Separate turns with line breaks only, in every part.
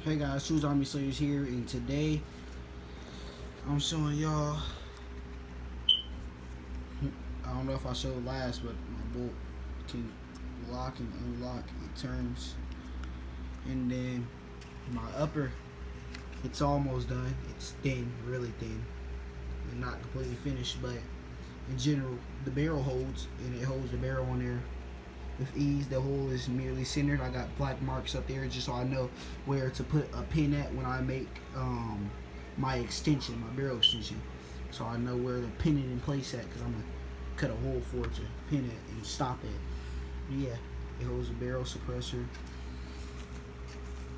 Hey guys, Shoes Army Slayers here, and today I'm showing y'all. I don't know if I showed last, but my bolt can lock and unlock. It turns, and then my upper, it's almost done. It's thin, really thin, and not completely finished. But in general, the barrel holds, and it holds the barrel on there with ease. The hole is merely centered. I got black marks up there just so I know where to put a pin at when I make my extension, my barrel extension. So I know where to pin it in place at, because I'm going to cut a hole for it to pin it and stop it. But yeah, it holds a barrel suppressor.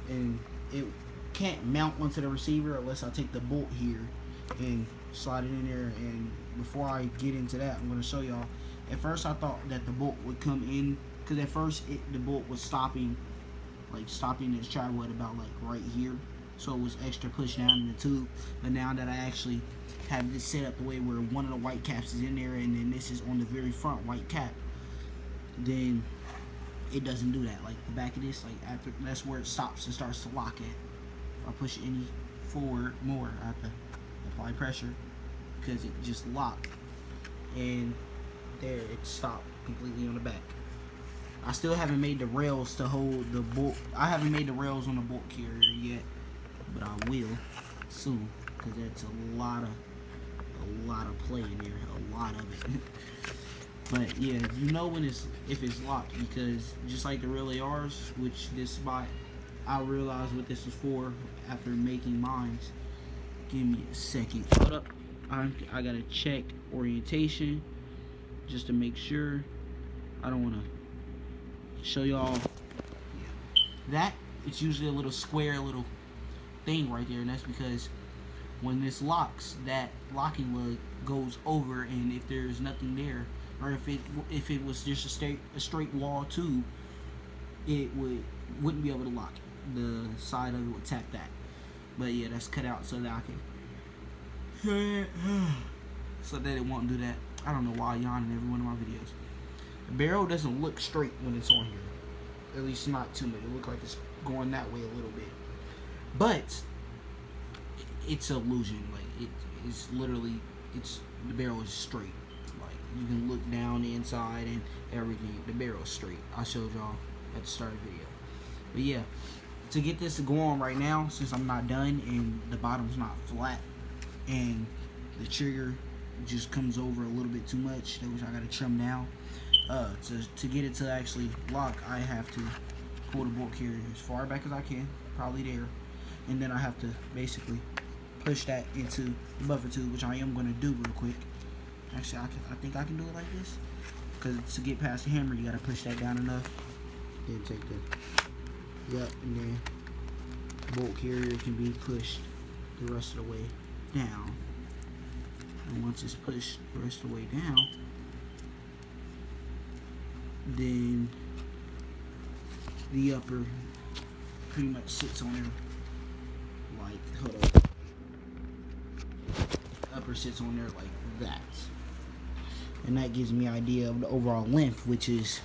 And it can't mount onto the receiver unless I take the bolt here and slide it in there. And before I get into that, I'm going to show y'all. At first I thought that the bolt would come in, because at first the bolt was stopping this tri-wood about like right here, so it was extra pushed down in the tube. But now that I actually have this set up the way where one of the white caps is in there, and then this is on the very front white cap, then it doesn't do that. Like the back of this, like after, that's where it stops and starts to lock at. If I push it any forward more, I have to apply pressure because it just locked, and there it stopped completely on the back. I still haven't made the rails to hold the bolt. I haven't made the rails on the bolt carrier yet, but I will soon, because that's a lot of play in there, a lot of it. But yeah, you know when if it's locked, because just like the real ARs, which this spot, I realized what this was for after making mine. Give me a second. Hold up. I gotta check orientation just to make sure. I don't want to show y'all that it's usually a little square little thing right there, and that's because when this locks, that locking lug goes over, and if there's nothing there, or if it was just a straight wall tube, it wouldn't be able to lock it. The side of it would tap that. But yeah, that's cut out so that I can so that it won't do that. I don't know why I yawn in every one of my videos. The barrel doesn't look straight when it's on here. At least not too much. It looks like it's going that way a little bit. But it's an illusion. Like it's literally, the barrel is straight. Like you can look down the inside and everything. The barrel is straight. I showed y'all at the start of the video. But yeah, to get this to go on right now, since I'm not done and the bottom's not flat and the trigger just comes over a little bit too much, which I gotta trim down. To get it to actually lock, I have to pull the bolt carrier as far back as I can, probably there, and then I have to basically push that into the buffer tube, which I am going to do real quick. Actually, I think I can do it like this, because to get past the hammer, you got to push that down enough. Then take and then the bolt carrier can be pushed the rest of the way down. And once it's pushed the rest of the way down, then the upper pretty much sits on there like, hold up, the upper sits on there like that, and that gives me an idea of the overall length, which is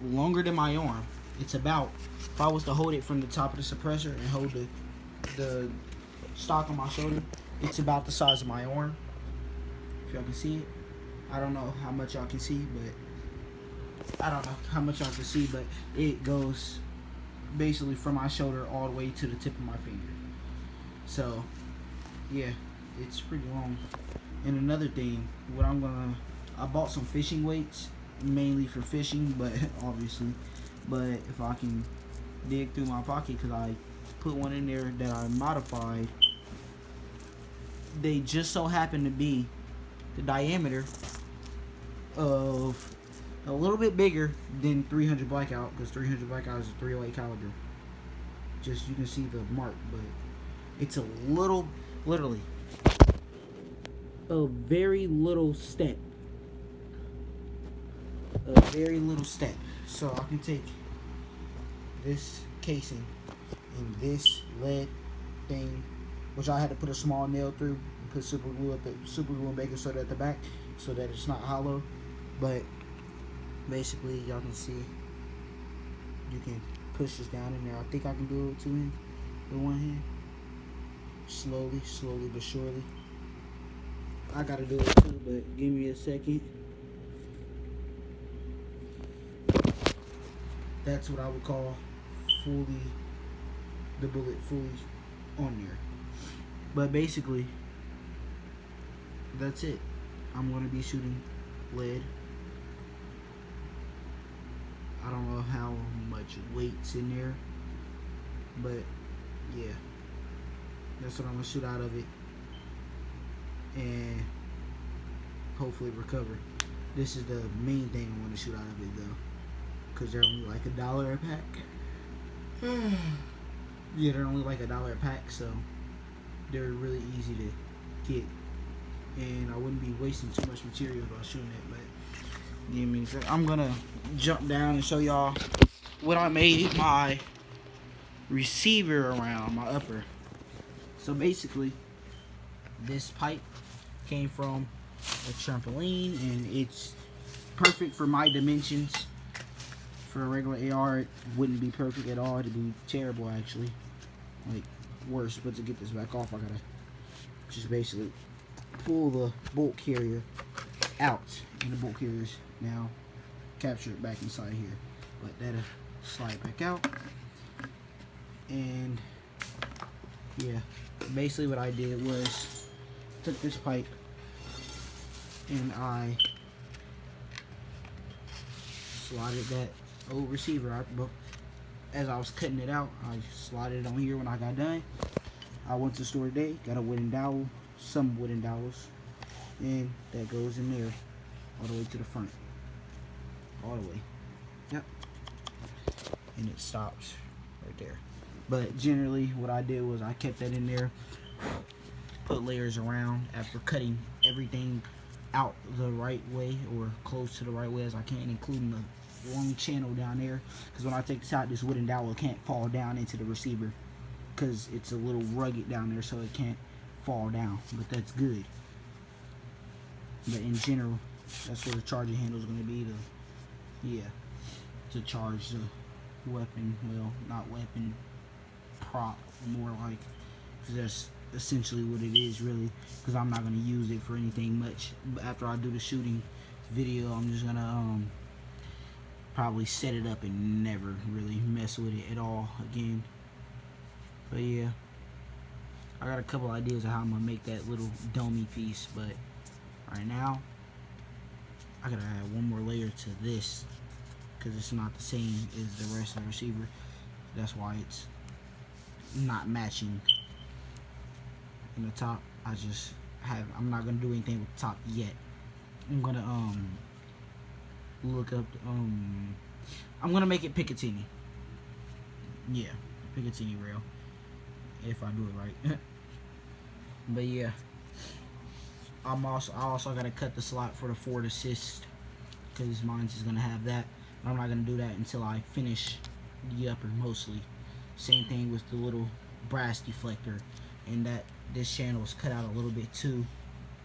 longer than my arm. It's about, if I was to hold it from the top of the suppressor and hold the stock on my shoulder, it's about the size of my arm, if y'all can see it. I don't know how much y'all can see, but it goes basically from my shoulder all the way to the tip of my finger. So yeah, it's pretty long. And another thing, I bought some fishing weights, mainly for fishing, but obviously, but if I can dig through my pocket, because I put one in there that I modified, they just so happen to be the diameter of a little bit bigger than 300 Blackout, because 300 Blackout is a 308 caliber. Just, you can see the mark, but it's a little, literally a very little step. So I can take this casing and this lead thing, which I had to put a small nail through and put super glue and baking soda at the back so that it's not hollow. But basically, y'all can see, you can push this down in there. I think I can do it with 2 hands, with 1 hand. Slowly but surely. I gotta do it too, but give me a second. That's what I would call the bullet fully on there. But basically, that's it. I'm gonna be shooting lead. I don't know how much weight's in there, but yeah, that's what I'm gonna shoot out of it, and hopefully recover. This is the main thing I want to shoot out of it though, because they're only like $1 a pack. Yeah, they're only like $1 a pack, so they're really easy to get, and I wouldn't be wasting too much material by shooting it. But give me a second. I'm gonna jump down and show y'all what I made my receiver around, my upper. So basically, this pipe came from a trampoline, and it's perfect for my dimensions. For a regular AR, it wouldn't be perfect at all. It'd be terrible, actually, like worse. But to get this back off, I gotta just basically pull the bolt carrier out, and the bolt carrier's now captured back inside here. But that'll slide back out, and yeah, basically what I did was took this pipe and I slotted that old receiver out. But as I was cutting it out, I slotted it on here. When I got done, I went to the store today, got a wooden dowel, some wooden dowels, and that goes in there all the way to the front, all the way, yep, and it stops right there. But generally what I did was I kept that in there, put layers around after cutting everything out the right way, or close to the right way as I can, including the long channel down there, because when I take this out, this wooden dowel can't fall down into the receiver because it's a little rugged down there, so it can't fall down. But that's good. But in general, that's where the charging handle is going to be, to charge the weapon. Well, not weapon, prop, more like, because that's essentially what it is, really, because I'm not going to use it for anything much. But after I do the shooting video, I'm just going to probably set it up and never really mess with it at all again. But yeah, I got a couple ideas of how I'm going to make that little domey piece, but right now I gotta add one more layer to this because it's not the same as the rest of the receiver. That's why it's not matching. In the top, I'm not gonna do anything with the top yet. I'm gonna look up I'm gonna make it Picatinny. Yeah, Picatinny rail, if I do it right. But yeah, I also gotta cut the slot for the forward assist, because mine's is gonna have that. I'm not gonna do that until I finish the upper mostly. Same thing with the little brass deflector, and that this channel is cut out a little bit too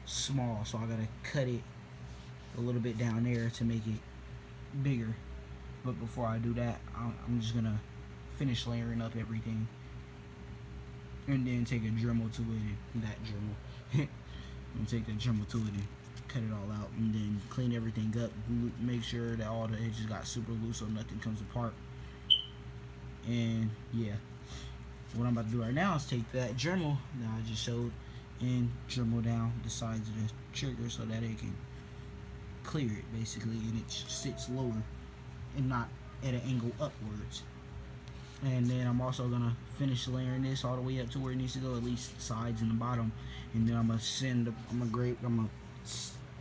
small, so I gotta cut it a little bit down there to make it bigger. But before I do that, I'm just gonna finish layering up everything, and then take a Dremel to it, and that Dremel. And take the Dremel to it and cut it all out, and then clean everything up, make sure that all the edges got super loose so nothing comes apart. And yeah, what I'm about to do right now is take that Dremel that I just showed and Dremel down the sides of the trigger so that it can clear it basically, and it sits lower and not at an angle upwards. And then I'm also gonna finish layering this all the way up to where it needs to go, at least the sides and the bottom. And then I'm gonna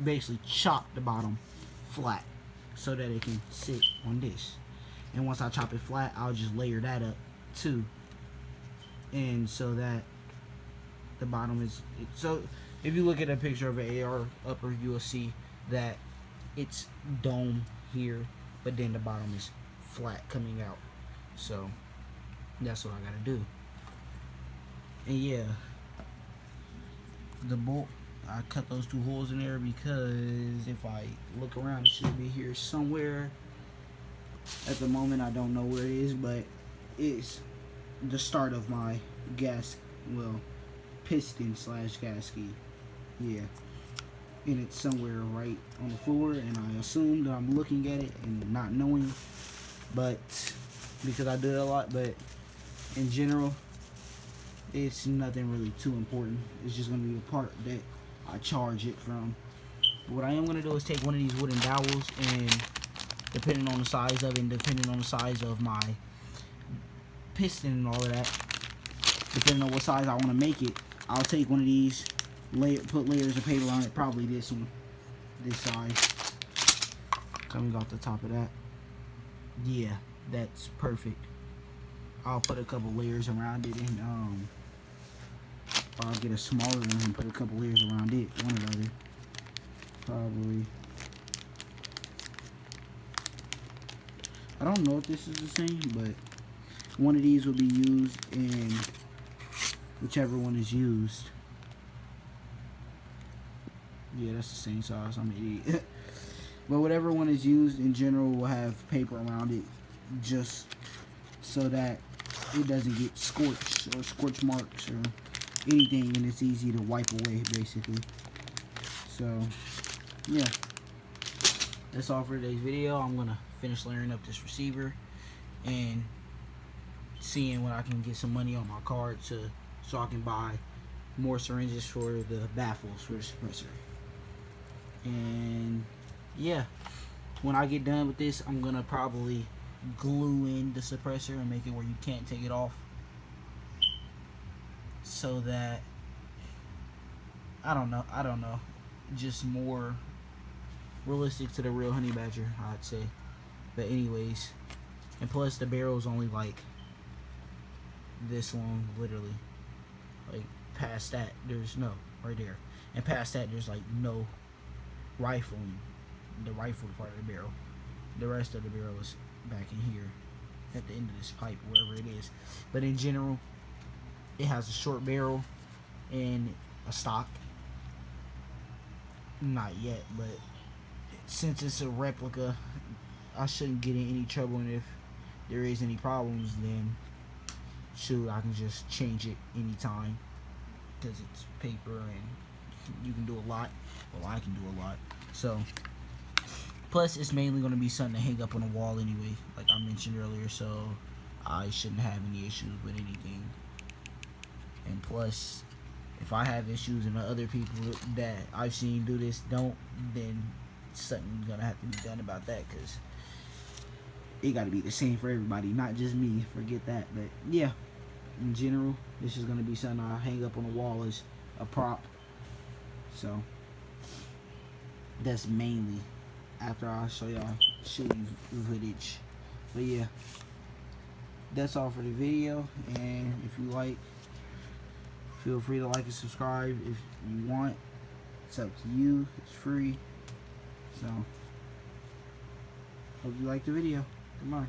basically chop the bottom flat so that it can sit on this. And once I chop it flat, I'll just layer that up too. And so that the bottom is, so if you look at a picture of an AR upper, you will see that it's dome here, but then the bottom is flat coming out. So that's what I gotta do. And yeah, the bolt, I cut those 2 holes in there because if I look around, it should be here somewhere. At the moment, I don't know where it is, but is the start of my piston slash gasket. Yeah. And it's somewhere right on the floor, and I assume that I'm looking at it and not knowing, but because I do it a lot. But in general, it's nothing really too important. It's just gonna be the part that I charge it from. But what I am gonna do is take one of these wooden dowels, and depending on the size of it and depending on the size of my piston and all of that, depending on what size I want to make it, I'll take one of these, put layers of paper on it, probably this one, this size, coming off the top of that. Yeah, that's perfect. I'll put a couple layers around it, and I'll get a smaller one and put a couple layers around it, one or the other, probably. I don't know if this is the same, but one of these will be used in whichever one is used. Yeah, that's the same size. I'm an idiot. But whatever one is used in general will have paper around it, just so that it doesn't get scorched or scorch marks or anything, and it's easy to wipe away, basically. So, yeah. That's all for today's video. I'm gonna finish layering up this receiver and seeing when I can get some money on my card so I can buy more syringes for the baffles for the suppressor. And yeah, when I get done with this, I'm gonna probably glue in the suppressor and make it where you can't take it off, so that I don't know, just more realistic to the real honey badger, I'd say. But anyways, and plus the barrel's only like this long, literally. Like past that there's no, right there, and past that there's like no rifling, the rifled part of the barrel. The rest of the barrel is back in here at the end of this pipe, wherever it is. But in general, it has a short barrel and a stock. Not yet, but since it's a replica, I shouldn't get in any trouble, and if there is any problems, then shoot, I can just change it anytime, because it's paper and you can do a lot. Well, I can do a lot. So plus it's mainly going to be something to hang up on the wall anyway, like I mentioned earlier, so I shouldn't have any issues with anything. And plus, if I have issues and the other people that I've seen do this don't, then something's gonna have to be done about that, because it got to be the same for everybody, not just me. Forget that. But yeah, in general, this is gonna be something I hang up on the wall as a prop. So that's mainly after I show you footage. But yeah, that's all for the video. And if you like, feel free to like and subscribe if you want. It's up to you. It's free. So hope you like the video. Goodbye.